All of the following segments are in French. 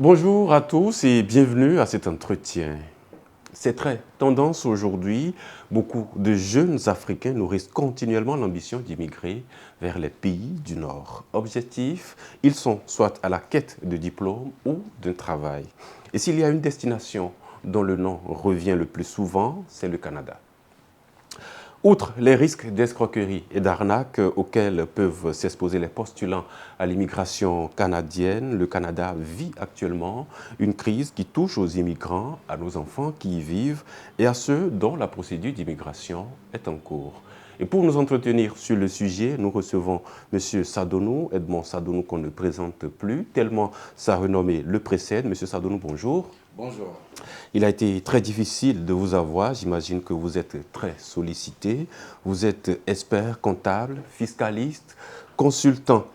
Bonjour à tous et bienvenue à cet entretien. C'est très tendance aujourd'hui. Beaucoup de jeunes Africains nourrissent continuellement l'ambition d'immigrer vers les pays du Nord. Objectif, ils sont soit à la quête de diplôme ou d'un travail. Et s'il y a une destination dont le nom revient le plus souvent, c'est le Canada. Outre les risques d'escroquerie et d'arnaque auxquels peuvent s'exposer les postulants à l'immigration canadienne, le Canada vit actuellement une crise qui touche aux immigrants, à nos enfants qui y vivent et à ceux dont la procédure d'immigration est en cours. Et pour nous entretenir sur le sujet, nous recevons M. Sadonou, Edmond Sadonou qu'on ne présente plus, tellement sa renommée le précède. M. Sadonou, bonjour. Bonjour. Il a été très difficile de vous avoir. J'imagine que vous êtes très sollicité. Vous êtes expert comptable, fiscaliste, consultant,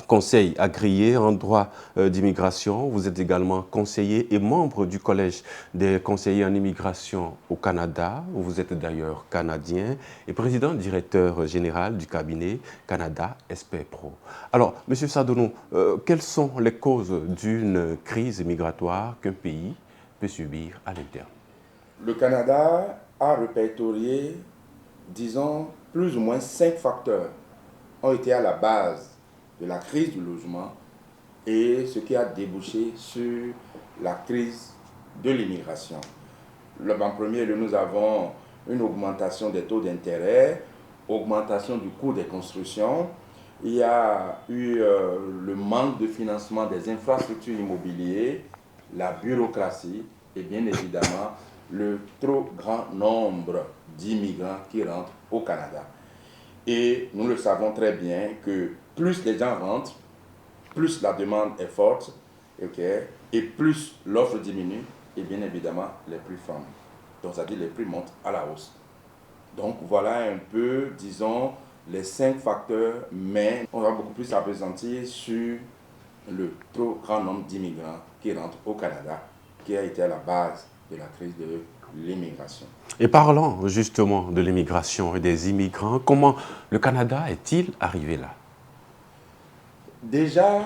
conseil agréé en droit d'immigration. Vous êtes également conseiller et membre du Collège des conseillers en immigration au Canada. Vous êtes d'ailleurs canadien et président directeur général du cabinet Canada SP Pro. Alors, M. Sadonou, quelles sont les causes d'une crise migratoire qu'un pays peut subir à l'interne? Le Canada a répertorié, disons, plus ou moins 5 facteurs ont été à la base de la crise du logement et ce qui a débouché sur la crise de l'immigration. En premier lieu, nous avons une augmentation des taux d'intérêt, augmentation du coût des constructions. Il y a eu le manque de financement des infrastructures immobilières, la bureaucratie et bien évidemment le trop grand nombre d'immigrants qui rentrent au Canada. Et nous le savons très bien que plus les gens rentrent, plus la demande est forte, et plus l'offre diminue, et bien évidemment les prix flambent. Donc c'est-à-dire les prix montent à la hausse. Donc voilà un peu, disons, les 5 facteurs, mais on va beaucoup plus s'appesantir sur le trop grand nombre d'immigrants qui rentrent au Canada, qui a été à la base de la crise de l'immigration. Et parlant justement de l'immigration et des immigrants, comment le Canada est-il arrivé là? Déjà,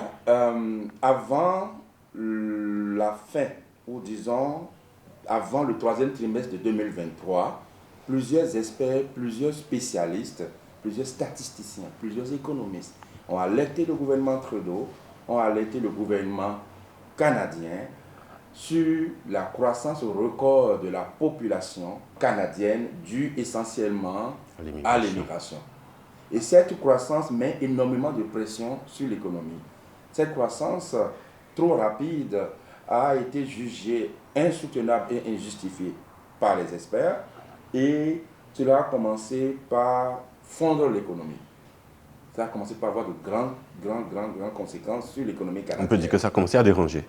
avant la fin, ou disons, avant le 3e trimestre de 2023, plusieurs experts, plusieurs spécialistes, plusieurs statisticiens, plusieurs économistes ont alerté le gouvernement Trudeau, ont alerté le gouvernement canadien sur la croissance record de la population canadienne due essentiellement à l'immigration. Et cette croissance met énormément de pression sur l'économie. Cette croissance trop rapide a été jugée insoutenable et injustifiée par les experts et cela a commencé par fondre l'économie. Ça a commencé par avoir de grandes conséquences sur l'économie canadienne. On peut dire que ça a commencé à déranger.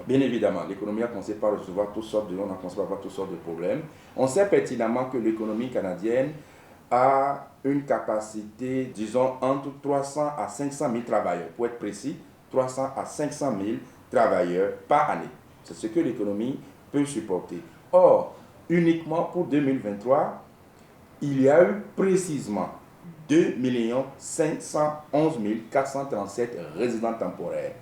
Bien évidemment, l'économie a commencé par recevoir toutes sortes on a commencé par avoir toutes sortes de problèmes. On sait pertinemment que l'économie canadienne a une capacité, disons, entre 300 à 500 000 travailleurs. Pour être précis, 300 à 500 000 travailleurs par année. C'est ce que l'économie peut supporter. Or, uniquement pour 2023, il y a eu précisément 2 511 437 résidents temporaires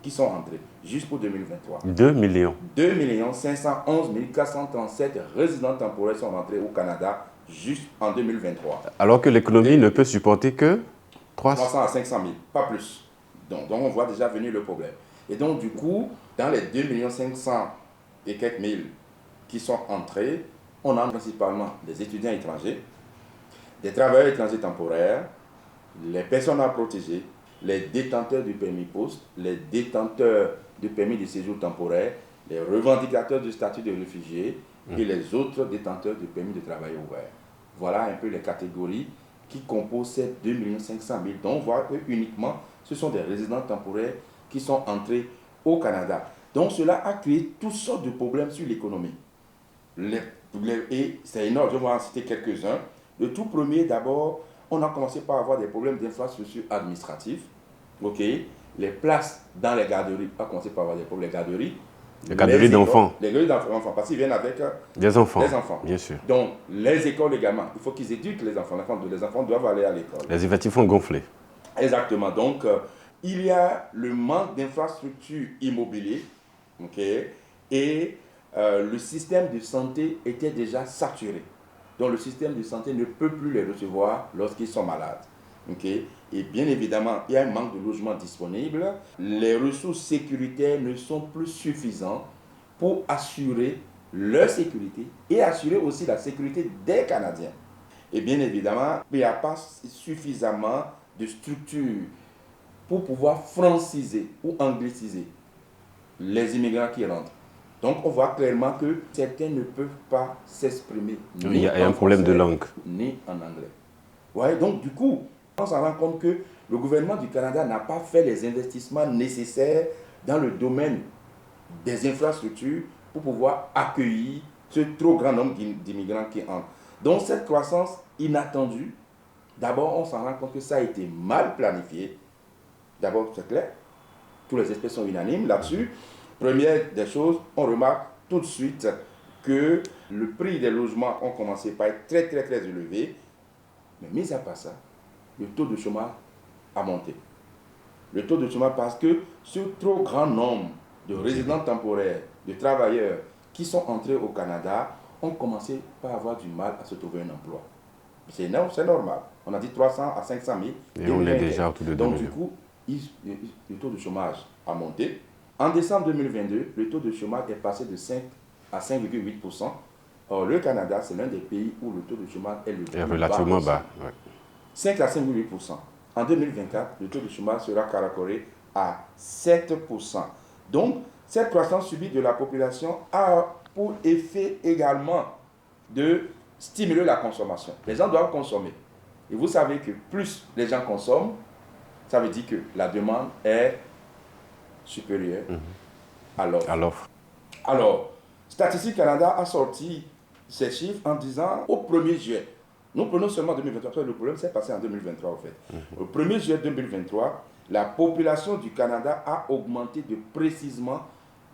qui sont entrés, juste pour 2023. 2 millions. 2 511 437 résidents temporaires sont rentrés au Canada juste en 2023. Alors que l'économie ne peut supporter que 300 à 500 000, pas plus. Donc on voit déjà venir le problème. Et donc du coup, dans les 2 500 et quelques mille qui sont entrés, on a principalement des étudiants étrangers, des travailleurs étrangers temporaires, les personnes à protéger, les détenteurs du permis poste, les détenteurs du permis de séjour temporaire, les revendicateurs du statut de réfugié et les autres détenteurs du permis de travail ouvert. Voilà un peu les catégories qui composent ces 2 500 000. Donc on voit que uniquement ce sont des résidents temporaires qui sont entrés au Canada. Donc cela a créé toutes sortes de problèmes sur l'économie. Et c'est énorme, je vais en citer quelques-uns. Le tout premier, d'abord, on a commencé par avoir des problèmes d'infrastructure administrative. Les places dans les garderies, on a commencé par avoir des problèmes de garderies. Les garderies d'enfants. Les garderies d'enfants, parce qu'ils viennent avec des enfants. Des enfants. Bien sûr. Donc, les écoles également, il faut qu'ils éduquent les enfants. Les enfants doivent aller à l'école. Les effectifs ont gonflé. Exactement. Donc, il y a le manque d'infrastructures immobilières, ok, et le système de santé était déjà saturé. Donc le système de santé ne peut plus les recevoir lorsqu'ils sont malades. Okay? Et bien évidemment, il y a un manque de logements disponibles. Les ressources sécuritaires ne sont plus suffisantes pour assurer leur sécurité et assurer aussi la sécurité des Canadiens. Et bien évidemment, il n'y a pas suffisamment de structures pour pouvoir franciser ou angliciser les immigrants qui rentrent. Donc on voit clairement que certains ne peuvent pas s'exprimer Il y a un problème de langue. Ni en anglais. Ouais, donc du coup, on s'en rend compte que le gouvernement du Canada n'a pas fait les investissements nécessaires dans le domaine des infrastructures pour pouvoir accueillir ce trop grand nombre d'immigrants qui entrent. Donc cette croissance inattendue, d'abord on s'en rend compte que ça a été mal planifié. D'abord c'est clair, tous les experts sont unanimes là-dessus. Première des choses, on remarque tout de suite que le prix des logements ont commencé par être très élevé. Mais mis à part ça, le taux de chômage a monté. Le taux de chômage parce que ce trop grand nombre de résidents temporaires, de travailleurs qui sont entrés au Canada ont commencé par avoir du mal à se trouver un emploi. C'est normal. On a dit 300 à 500 000. Et on est déjà autour de 2 Donc millions. du coup, le taux de chômage a monté. En décembre 2022, le taux de chômage est passé de 5 à 5,8%. Or, le Canada, c'est l'un des pays où le taux de chômage est le plus relativement bas. Ouais. 5 à 5,8%. En 2024, le taux de chômage sera caracolé à 7%. Donc, cette croissance subie de la population a pour effet également de stimuler la consommation. Les gens doivent consommer. Et vous savez que plus les gens consomment, ça veut dire que la demande est supérieure à l'offre. Alors, Statistique Canada a sorti ces chiffres en disant au 1er juillet, nous prenons seulement 2023, le problème s'est passé en 2023 en fait. Au 1er juillet 2023, la population du Canada a augmenté de précisément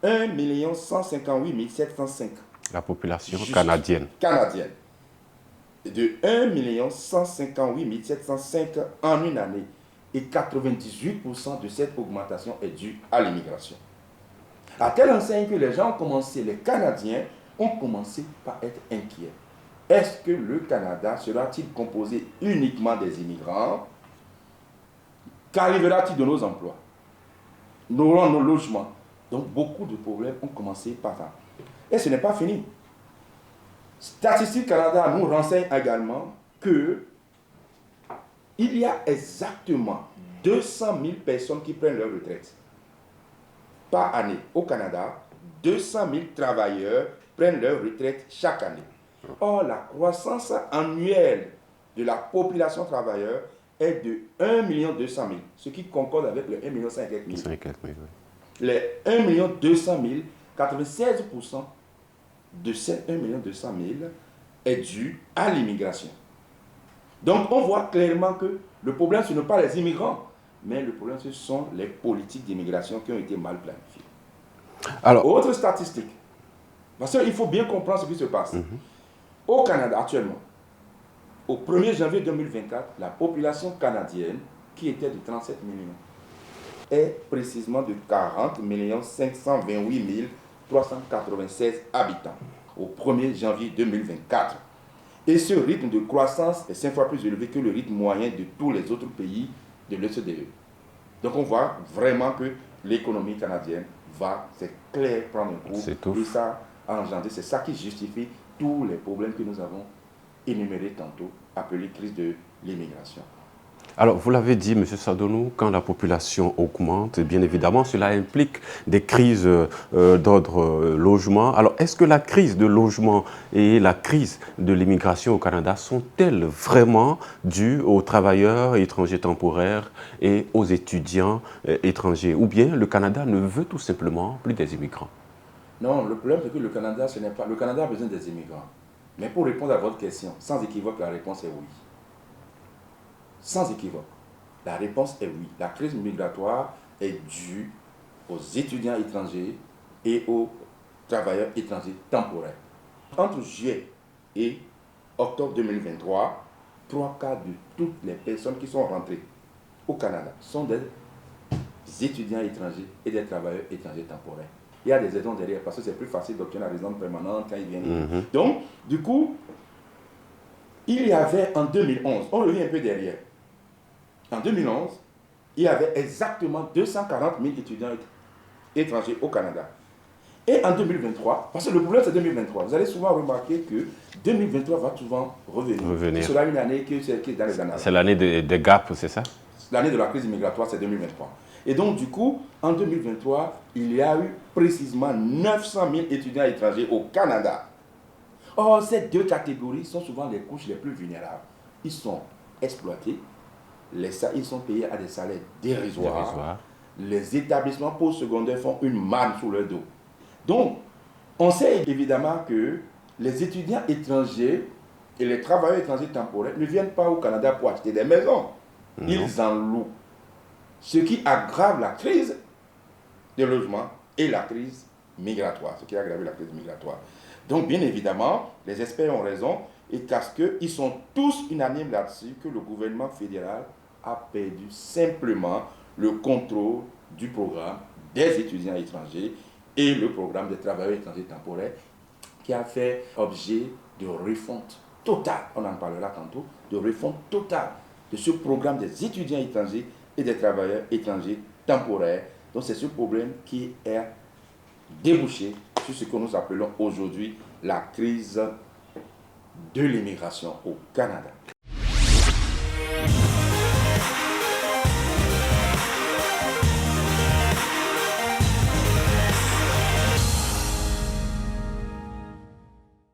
1 158 705. La population canadienne. De 1 158 705 en une année. Et 98% de cette augmentation est due à l'immigration. À telle enseigne que les gens ont commencé, les Canadiens ont commencé par être inquiets. Est-ce que le Canada sera-t-il composé uniquement des immigrants? Qu'arrivera-t-il de nos emplois? Nos logements? Donc beaucoup de problèmes ont commencé par là. Et ce n'est pas fini. Statistique Canada nous renseigne également que il y a exactement 200 000 personnes qui prennent leur retraite. Par année, au Canada, 200 000 travailleurs prennent leur retraite chaque année. Or, la croissance annuelle de la population travailleuse est de 1 200 000, ce qui concorde avec les 1 500 000. Les 1 200 000, 96% de ces 1 200 000 est dû à l'immigration. Donc, on voit clairement que le problème, ce n'est pas les immigrants, mais le problème, ce sont les politiques d'immigration qui ont été mal planifiées. Alors, autre statistique, parce qu'il faut bien comprendre ce qui se passe. Au Canada, actuellement, au 1er janvier 2024, la population canadienne, qui était de 37 millions, est précisément de 40 528 396 habitants au 1er janvier 2024. Et ce rythme de croissance est 5 fois plus élevé que le rythme moyen de tous les autres pays de l'OCDE. Donc on voit vraiment que l'économie canadienne va, c'est clair, prendre un coup. Et ça a engendré, c'est ça qui justifie tous les problèmes que nous avons énumérés tantôt, appelés crise de l'immigration. Alors, vous l'avez dit, M. Sadonou, quand la population augmente, bien évidemment, cela implique des crises d'ordre logement. Alors, est-ce que la crise de logement et la crise de l'immigration au Canada sont-elles vraiment dues aux travailleurs étrangers temporaires et aux étudiants étrangers? Ou bien le Canada ne veut tout simplement plus des immigrants? Non, le problème, c'est que le Canada, ce n'est pas... Le Canada a besoin des immigrants. Mais pour répondre à votre question, sans équivoque, la réponse est oui. Sans équivoque, la réponse est oui. La crise migratoire est due aux étudiants étrangers et aux travailleurs étrangers temporaires. Entre juillet et octobre 2023, 3 quarts de toutes les personnes qui sont rentrées au Canada sont des étudiants étrangers et des travailleurs étrangers temporaires. Il y a des raisons derrière, parce que c'est plus facile d'obtenir la résidence permanente quand ils viennent. Donc, du coup, il y avait en 2011, on revient un peu derrière. En 2011, il y avait exactement 240 000 étudiants étrangers au Canada. Et en 2023, parce que le problème c'est 2023, vous allez souvent remarquer que 2023 va souvent revenir. Ce sera une année qui est dans les annales. C'est l'année de gap, c'est ça? L'année de la crise migratoire, c'est 2023. Et donc, du coup, en 2023, il y a eu précisément 900 000 étudiants étrangers au Canada. Or, ces deux catégories sont souvent les couches les plus vulnérables. Ils sont exploités, ils sont payés à des salaires dérisoires. Les établissements postsecondaires font une manne sous leur dos. Donc, on sait évidemment que les étudiants étrangers et les travailleurs étrangers temporaires ne viennent pas au Canada pour acheter des maisons. Non. Ils en louent. Ce qui aggrave la crise de logement et la crise migratoire. Ce qui a aggravé la crise migratoire. Donc, bien évidemment, les experts ont raison et parce qu'ils sont tous unanimes là-dessus que le gouvernement fédéral a perdu simplement le contrôle du programme des étudiants étrangers et le programme des travailleurs étrangers temporaires qui a fait objet de refonte totale. On en parlera tantôt, de refonte totale de ce programme des étudiants étrangers et des travailleurs étrangers temporaires. Donc c'est ce problème qui est débouché sur ce que nous appelons aujourd'hui la crise de l'immigration au Canada.